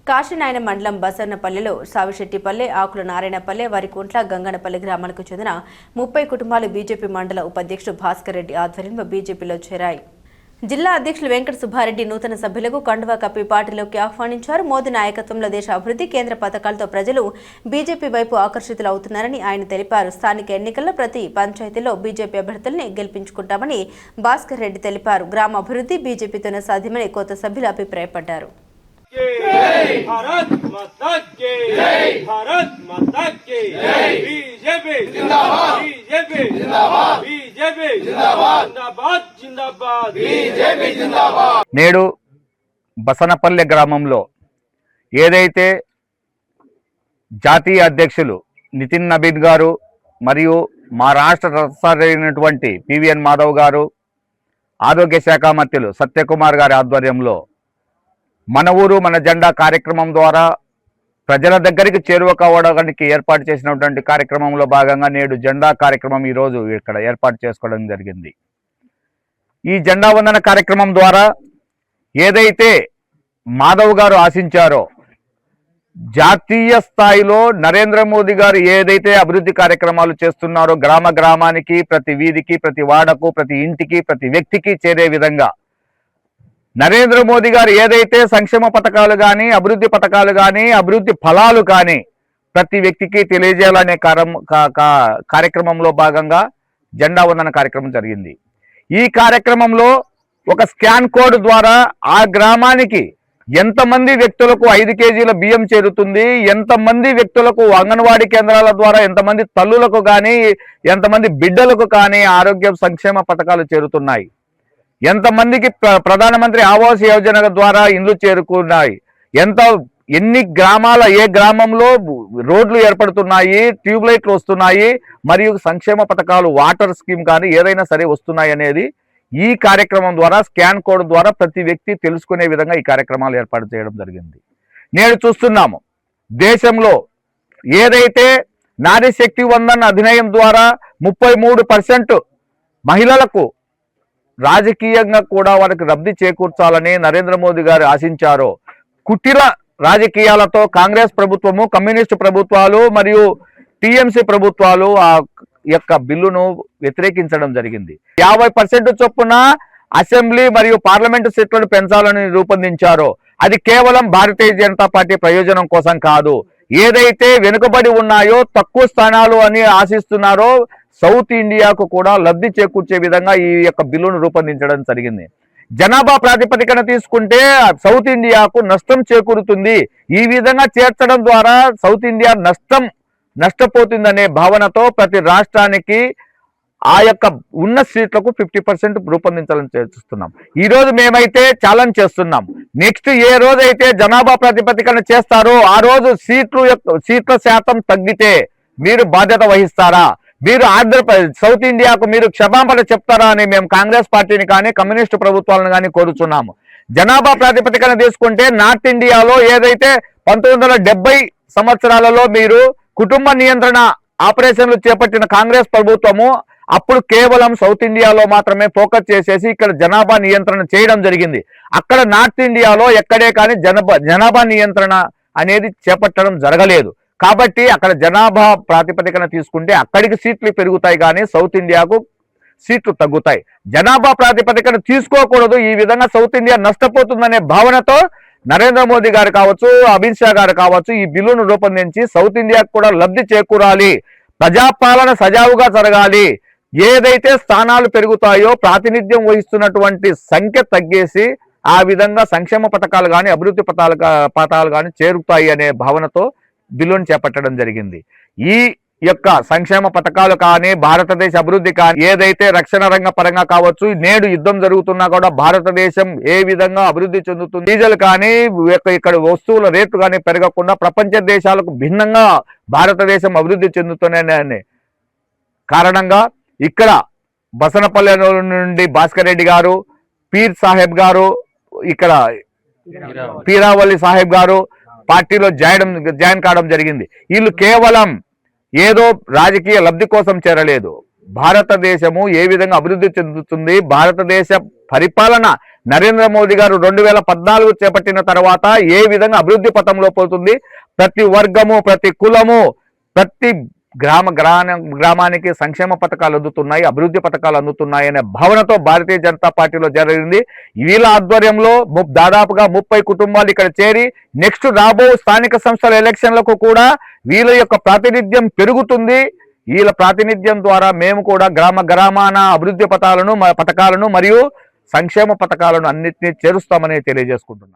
కాశీనాయన మండలం బసన్నపల్లెలో సావిశెట్టిపల్లె, ఆకుల నారాయణపల్లె, వరికుంట్ల, గంగనపల్లి గ్రామాలకు చెందిన 30 కుటుంబాలు బీజేపీ మండల ఉపాధ్యక్షుడు భాస్కర్ రెడ్డి ఆధ్వర్యంలో బీజేపీలో చేరాయి. జిల్లా అధ్యక్షులు వెంకట సుబ్బారెడ్డి నూతన సభ్యులకు కండువా కప్పి పార్టీలోకి ఆహ్వానించారు. మోదీ నాయకత్వంలో దేశ అభివృద్ధి, కేంద్ర పథకాలతో ప్రజలు బీజేపీ వైపు ఆకర్షితులవుతున్నారని ఆయన తెలిపారు. స్థానిక ఎన్నికల్లో ప్రతి పంచాయతీలో బీజేపీ అభ్యర్థుల్ని గెలిపించుకుంటామని భాస్కర్ రెడ్డి తెలిపారు. గ్రామ అభివృద్ధి బీజేపీతోనే సాధ్యమని కొత్త సభ్యులు అభిప్రాయపడ్డారు. भारत माता की जय, भारत माता की जय, बीजेपी जिंदाबाद, बीजेपी जिंदाबाद, बीजेपी जिंदाबाद, जिंदाबाद जिंदाबाद, बीजेपी जिंदाबाद. నేడు బసనపల్లె గ్రామంలో ఏదైతే జాతీయ అధ్యక్షులు నితిన్ నబీన్ గారు మరియు మా రాష్ట్ర రథసారైనటువంటి పివిఎన్ మాధవ్ గారు, ఆరోగ్య శాఖ మంత్రులు సత్యకుమార్ గారి ఆధ్వర్యంలో మన ఊరు మన జెండా కార్యక్రమం ద్వారా ప్రజల దగ్గరికి చేరువ కావడానికి ఏర్పాటు చేసినటువంటి కార్యక్రమంలో భాగంగా నేడు జెండా కార్యక్రమం ఈరోజు ఇక్కడ ఏర్పాటు చేసుకోవడం జరిగింది. ఈ జెండా వందన కార్యక్రమం ద్వారా ఏదైతే మాధవ్ గారు ఆశించారో, జాతీయ స్థాయిలో నరేంద్ర మోదీ గారు ఏదైతే అభివృద్ధి కార్యక్రమాలు చేస్తున్నారో గ్రామ గ్రామానికి, ప్రతి వీధికి, ప్రతి వాడకు, ప్రతి ఇంటికి, ప్రతి వ్యక్తికి చేరే విధంగా నరేంద్ర మోదీ గారు ఏదైతే సంక్షేమ పథకాలు కానీ, అభివృద్ధి పథకాలు కానీ, అభివృద్ధి ఫలాలు కానీ ప్రతి వ్యక్తికి తెలియజేయాలనే కార్యక్రమంలో భాగంగా జెండా వందన కార్యక్రమం జరిగింది. ఈ కార్యక్రమంలో ఒక స్కాన్ కోడ్ ద్వారా ఆ గ్రామానికి ఎంతమంది వ్యక్తులకు 5 కేజీల బియ్యం చేరుతుంది, ఎంతమంది వ్యక్తులకు అంగన్వాడీ కేంద్రాల ద్వారా ఎంతమంది తల్లులకు కానీ, ఎంతమంది బిడ్డలకు కానీ ఆరోగ్య సంక్షేమ పథకాలు చేరుతున్నాయి, ఎంతమందికి ప్రధానమంత్రి ఆవాస్ యోజన ద్వారా ఇండ్లు చేరుకున్నాయి, ఎన్ని గ్రామాల ఏ గ్రామంలో రోడ్లు ఏర్పడుతున్నాయి, ట్యూబ్ లైట్లు వస్తున్నాయి, మరియు సంక్షేమ పథకాలు వాటర్ స్కీమ్ కానీ ఏదైనా సరే వస్తున్నాయి అనేది ఈ కార్యక్రమం ద్వారా స్కాన్ కోడ్ ద్వారా ప్రతి వ్యక్తి తెలుసుకునే విధంగా ఈ కార్యక్రమాలు ఏర్పాటు చేయడం జరిగింది. నేడు చూస్తున్నాము దేశంలో ఏదైతే నారీ శక్తి వందన్ అధినియం ద్వారా 33% మహిళలకు రాజకీయంగా కూడా వారికి లబ్ధి చేకూర్చాలని నరేంద్ర మోదీ గారు ఆశించారో, కుటిల రాజకీయాలతో కాంగ్రెస్ ప్రభుత్వము, కమ్యూనిస్టు ప్రభుత్వాలు మరియు టీఎంసీ ప్రభుత్వాలు ఆ యొక్క బిల్లును వ్యతిరేకించడం జరిగింది. 50% చొప్పున అసెంబ్లీ మరియు పార్లమెంటు సీట్లను పెంచాలని రూపొందించారో అది కేవలం భారతీయ జనతా పార్టీ ప్రయోజనం కోసం కాదు. ఏదైతే వెనుకబడి ఉన్నాయో, తక్కువ స్థానాలు అని ఆశిస్తున్నారో సౌత్ ఇండియాకు కూడా లబ్ధి చేకూర్చే విధంగా ఈ యొక్క బిల్లును రూపొందించడం జరిగింది. జనాభా ప్రాతిపదికన తీసుకుంటే సౌత్ ఇండియాకు నష్టం చేకూరుతుంది. ఈ విధంగా చేర్చడం ద్వారా సౌత్ ఇండియా నష్టపోతుందనే భావనతో ప్రతి రాష్ట్రానికి ఆ యొక్క ఉన్న సీట్లకు 50% రూపొందించాలని చేస్తున్నాం. ఈరోజు మేమైతే ఛాలెంజ్ చేస్తున్నాం, నెక్స్ట్ ఏ రోజైతే జనాభా ప్రాతిపదికన చేస్తారో ఆ రోజు సీట్ల శాతం తగ్గితే మీరు బాధ్యత వహిస్తారా? మీరు సౌత్ ఇండియాకు మీరు క్షమాపణ చెప్తారా అని మేము కాంగ్రెస్ పార్టీని కానీ కమ్యూనిస్టు ప్రభుత్వాలను కానీ కోరుచున్నాము. జనాభా ప్రాతిపదికన తీసుకుంటే నార్త్ ఇండియాలో ఏదైతే 1970 సంవత్సరాలలో మీరు కుటుంబ నియంత్రణ ఆపరేషన్లు చేపట్టిన కాంగ్రెస్ ప్రభుత్వము అప్పుడు కేవలం సౌత్ ఇండియాలో మాత్రమే ఫోకస్ చేసేసి ఇక్కడ జనాభా నియంత్రణ చేయడం జరిగింది. అక్కడ నార్త్ ఇండియాలో ఎక్కడే కానీ జనాభా నియంత్రణ అనేది చేపట్టడం జరగలేదు. కాబట్టి అక్కడ జనాభా ప్రాతిపదికన తీసుకుంటే అక్కడికి సీట్లు పెరుగుతాయి కానీ సౌత్ ఇండియాకు సీట్లు తగ్గుతాయి. జనాభా ప్రాతిపదికన తీసుకోకూడదు, ఈ విధంగా సౌత్ ఇండియా నష్టపోతుందనే భావనతో నరేంద్ర మోదీ గారు కావచ్చు, అమిత్ షా గారు కావచ్చు ఈ బిల్లును రూపొందించి సౌత్ ఇండియాకు కూడా లబ్ధి చేకూరాలి, ప్రజాపాలన సజావుగా జరగాలి, ఏదైతే స్థానాలు పెరుగుతాయో ప్రాతినిధ్యం వహిస్తున్నటువంటి సంఖ్య తగ్గేసి ఆ విధంగా సంక్షేమ పథకాలు కానీ అభివృద్ధి పథకాలు కానీ చేరుతాయి అనే భావనతో బిల్లును చేపట్టడం జరిగింది. ఈ యొక్క సంక్షేమ పథకాలు కానీ భారతదేశ అభివృద్ధి కానీ ఏదైతే రక్షణ రంగ పరంగా కావచ్చు, నేడు యుద్ధం జరుగుతున్నా కూడా భారతదేశం ఏ విధంగా అభివృద్ధి చెందుతుంది, డీజిల్ కానీ ఇక్కడ వస్తువుల రేట్లు కానీ పెరగకుండా ప్రపంచ దేశాలకు భిన్నంగా భారతదేశం అభివృద్ధి చెందుతున్న కారణంగా ఇక్కడ బసనపల్లె నుండి భాస్కర్ రెడ్డి గారు, పీర్ సాహెబ్ గారు, ఇక్కడ పీరావల్లి సాహెబ్ గారు పార్టీలో జాయిన్ కావడం జరిగింది. వీళ్ళు కేవలం ఏదో రాజకీయ లబ్ధి కోసం చేరలేదు. భారతదేశము ఏ విధంగా అభివృద్ధి చెందుతుంది, భారతదేశ పరిపాలన నరేంద్ర మోదీ గారు 2014 చేపట్టిన తర్వాత ఏ విధంగా అభివృద్ధి పథంలో పోతుంది, ప్రతి వర్గము, ప్రతి కులము, ప్రతి గ్రామానికి సంక్షేమ పథకాలు అందుతున్నాయి, అభివృద్ధి పథకాలు అందుతున్నాయి అనే భావనతో భారతీయ జనతా పార్టీలో జరిగింది. వీళ్ళ ఆధ్వర్యంలో దాదాపుగా 30 కుటుంబాలు ఇక్కడ చేరి నెక్స్ట్ రాబో స్థానిక సంస్థల ఎలక్షన్లకు కూడా వీళ్ళ యొక్క ప్రాతినిధ్యం పెరుగుతుంది. వీళ్ళ ప్రాతినిధ్యం ద్వారా మేము కూడా గ్రామాన అభివృద్ధి పథకాలను మరియు సంక్షేమ పథకాలను అన్నింటినీ చేరుస్తామని తెలియజేసుకుంటున్నాం.